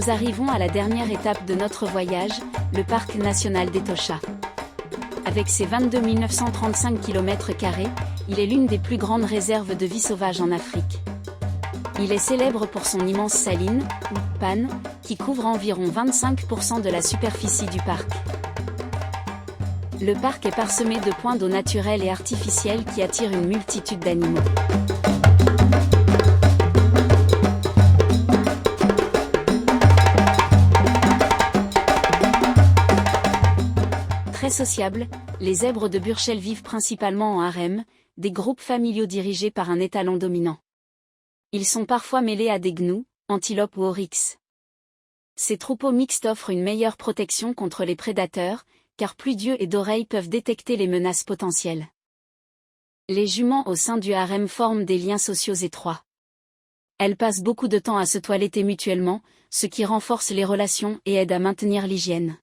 Nous arrivons à la dernière étape de notre voyage, le parc national d'Etosha. Avec ses 22 935 km², il est l'une des plus grandes réserves de vie sauvage en Afrique. Il est célèbre pour son immense saline, ou pan, qui couvre environ 25% de la superficie du parc. Le parc est parsemé de points d'eau naturels et artificiels qui attirent une multitude d'animaux. Très sociables, les zèbres de Burchell vivent principalement en harem, des groupes familiaux dirigés par un étalon dominant. Ils sont parfois mêlés à des gnous, antilopes ou oryx. Ces troupeaux mixtes offrent une meilleure protection contre les prédateurs, car plus d'yeux et d'oreilles peuvent détecter les menaces potentielles. Les juments au sein du harem forment des liens sociaux étroits. Elles passent beaucoup de temps à se toiletter mutuellement, ce qui renforce les relations et aide à maintenir l'hygiène.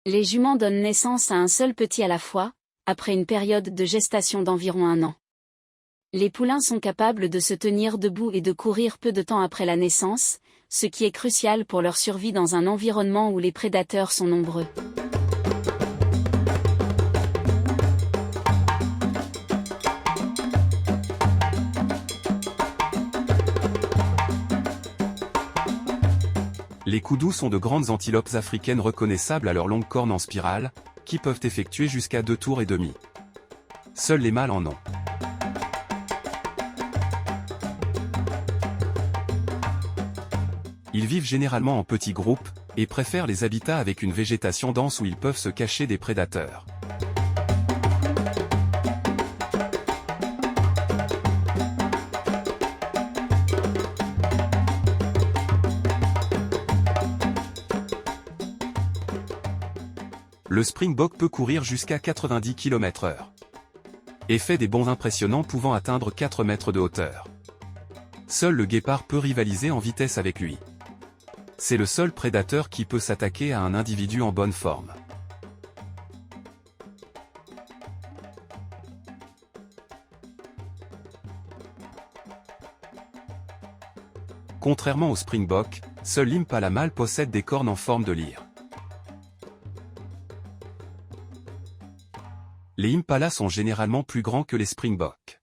Les juments donnent naissance à un seul petit à la fois, après une période de gestation d'environ 1 an. Les poulains sont capables de se tenir debout et de courir peu de temps après la naissance, ce qui est crucial pour leur survie dans un environnement où les prédateurs sont nombreux. Les koudous sont de grandes antilopes africaines reconnaissables à leurs longues cornes en spirale, qui peuvent effectuer jusqu'à 2 tours et demi. Seuls les mâles en ont. Ils vivent généralement en petits groupes, et préfèrent les habitats avec une végétation dense où ils peuvent se cacher des prédateurs. Le springbok peut courir jusqu'à 90 km/h. Et fait des bonds impressionnants pouvant atteindre 4 mètres de hauteur. Seul le guépard peut rivaliser en vitesse avec lui. C'est le seul prédateur qui peut s'attaquer à un individu en bonne forme. Contrairement au springbok, seul l'impala mâle possède des cornes en forme de lyre. Les impalas sont généralement plus grands que les springboks.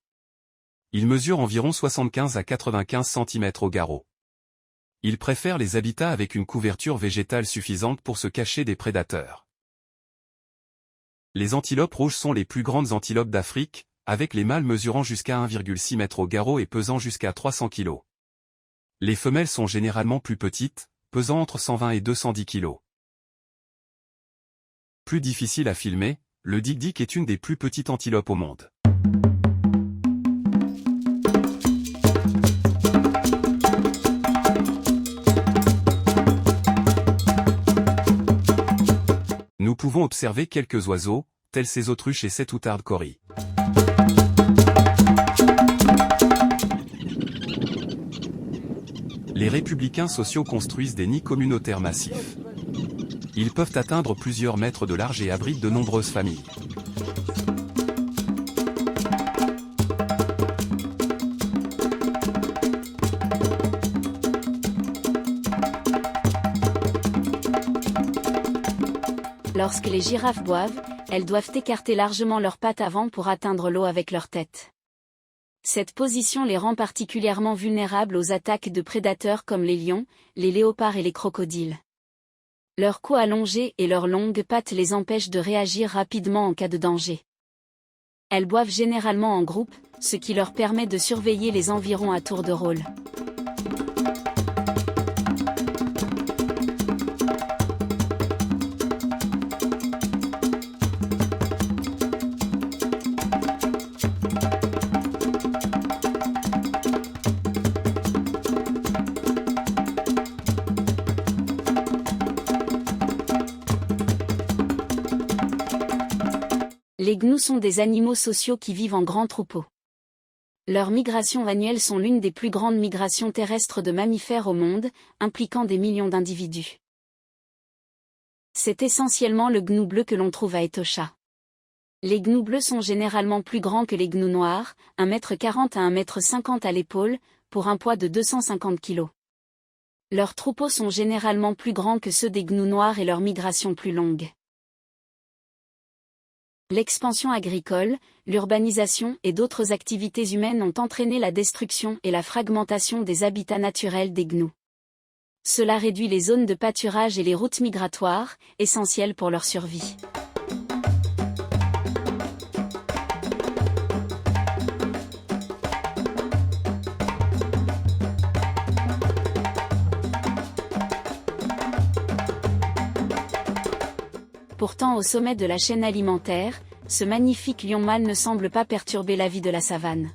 Ils mesurent environ 75 à 95 cm au garrot. Ils préfèrent les habitats avec une couverture végétale suffisante pour se cacher des prédateurs. Les antilopes rouges sont les plus grandes antilopes d'Afrique, avec les mâles mesurant jusqu'à 1,6 m au garrot et pesant jusqu'à 300 kg. Les femelles sont généralement plus petites, pesant entre 120 et 210 kg. Plus difficile à filmer, le dik-dik est une des plus petites antilopes au monde. Nous pouvons observer quelques oiseaux, tels ces autruches et cette outarde cori. Les républicains sociaux construisent des nids communautaires massifs. Ils peuvent atteindre plusieurs mètres de large et abritent de nombreuses familles. Lorsque les girafes boivent, elles doivent écarter largement leurs pattes avant pour atteindre l'eau avec leur tête. Cette position les rend particulièrement vulnérables aux attaques de prédateurs comme les lions, les léopards et les crocodiles. Leur cou allongé et leurs longues pattes les empêchent de réagir rapidement en cas de danger. Elles boivent généralement en groupe, ce qui leur permet de surveiller les environs à tour de rôle. Les gnous sont des animaux sociaux qui vivent en grands troupeaux. Leurs migrations annuelles sont l'une des plus grandes migrations terrestres de mammifères au monde, impliquant des millions d'individus. C'est essentiellement le gnou bleu que l'on trouve à Etosha. Les gnous bleus sont généralement plus grands que les gnous noirs, 1,40 m à 1,50 m à l'épaule, pour un poids de 250 kg. Leurs troupeaux sont généralement plus grands que ceux des gnous noirs et leurs migrations plus longues. L'expansion agricole, l'urbanisation et d'autres activités humaines ont entraîné la destruction et la fragmentation des habitats naturels des gnous. Cela réduit les zones de pâturage et les routes migratoires, essentielles pour leur survie. Pourtant au sommet de la chaîne alimentaire, ce magnifique lion mâle ne semble pas perturber la vie de la savane.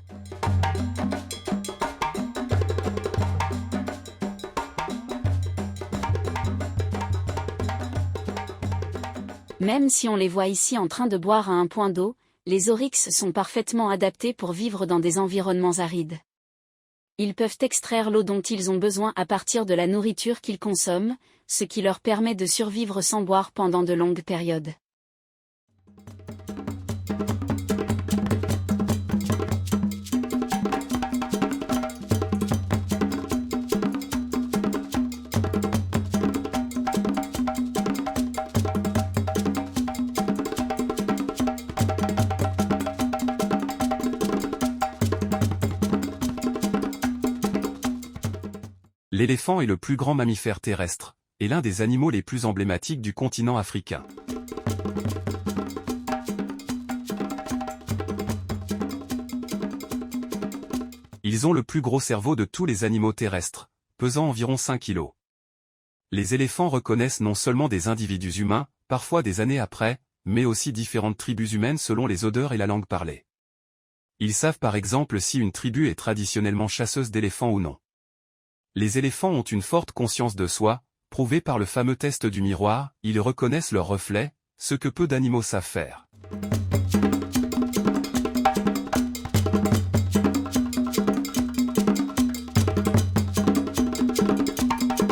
Même si on les voit ici en train de boire à un point d'eau, les oryx sont parfaitement adaptés pour vivre dans des environnements arides. Ils peuvent extraire l'eau dont ils ont besoin à partir de la nourriture qu'ils consomment, ce qui leur permet de survivre sans boire pendant de longues périodes. L'éléphant est le plus grand mammifère terrestre, et l'un des animaux les plus emblématiques du continent africain. Ils ont le plus gros cerveau de tous les animaux terrestres, pesant environ 5 kg. Les éléphants reconnaissent non seulement des individus humains, parfois des années après, mais aussi différentes tribus humaines selon les odeurs et la langue parlée. Ils savent par exemple si une tribu est traditionnellement chasseuse d'éléphants ou non. Les éléphants ont une forte conscience de soi, prouvée par le fameux test du miroir, ils reconnaissent leurs reflets, ce que peu d'animaux savent faire.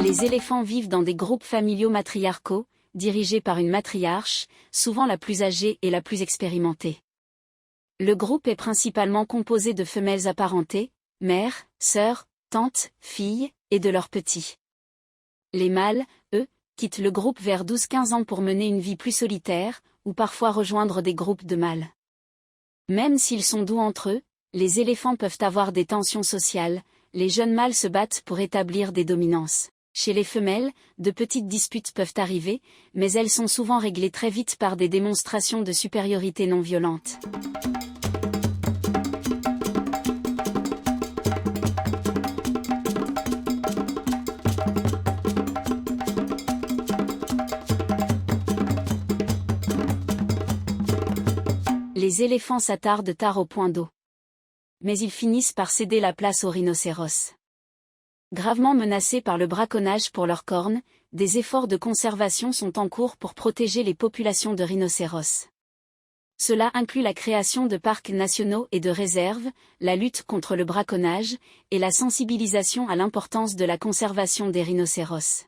Les éléphants vivent dans des groupes familiaux matriarcaux, dirigés par une matriarche, souvent la plus âgée et la plus expérimentée. Le groupe est principalement composé de femelles apparentées, mères, sœurs, tantes, filles, et de leurs petits. Les mâles, eux, quittent le groupe vers 12-15 ans pour mener une vie plus solitaire, ou parfois rejoindre des groupes de mâles. Même s'ils sont doux entre eux, les éléphants peuvent avoir des tensions sociales, les jeunes mâles se battent pour établir des dominances. Chez les femelles, de petites disputes peuvent arriver, mais elles sont souvent réglées très vite par des démonstrations de supériorité non violente. Les éléphants s'attardent tard au point d'eau. Mais ils finissent par céder la place aux rhinocéros. Gravement menacés par le braconnage pour leurs cornes, des efforts de conservation sont en cours pour protéger les populations de rhinocéros. Cela inclut la création de parcs nationaux et de réserves, la lutte contre le braconnage, et la sensibilisation à l'importance de la conservation des rhinocéros.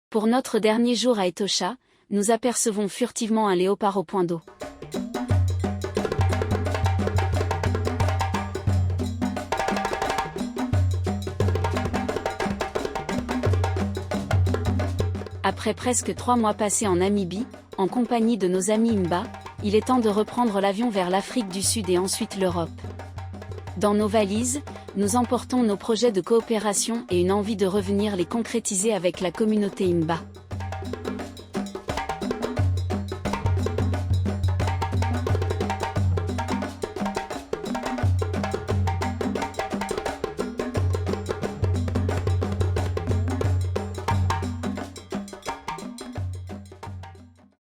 Pour notre dernier jour à Etosha, nous apercevons furtivement un léopard au point d'eau. Après presque 3 mois passés en Namibie, en compagnie de nos amis Imba, il est temps de reprendre l'avion vers l'Afrique du Sud et ensuite l'Europe. Dans nos valises, nous emportons nos projets de coopération et une envie de revenir les concrétiser avec la communauté Imba.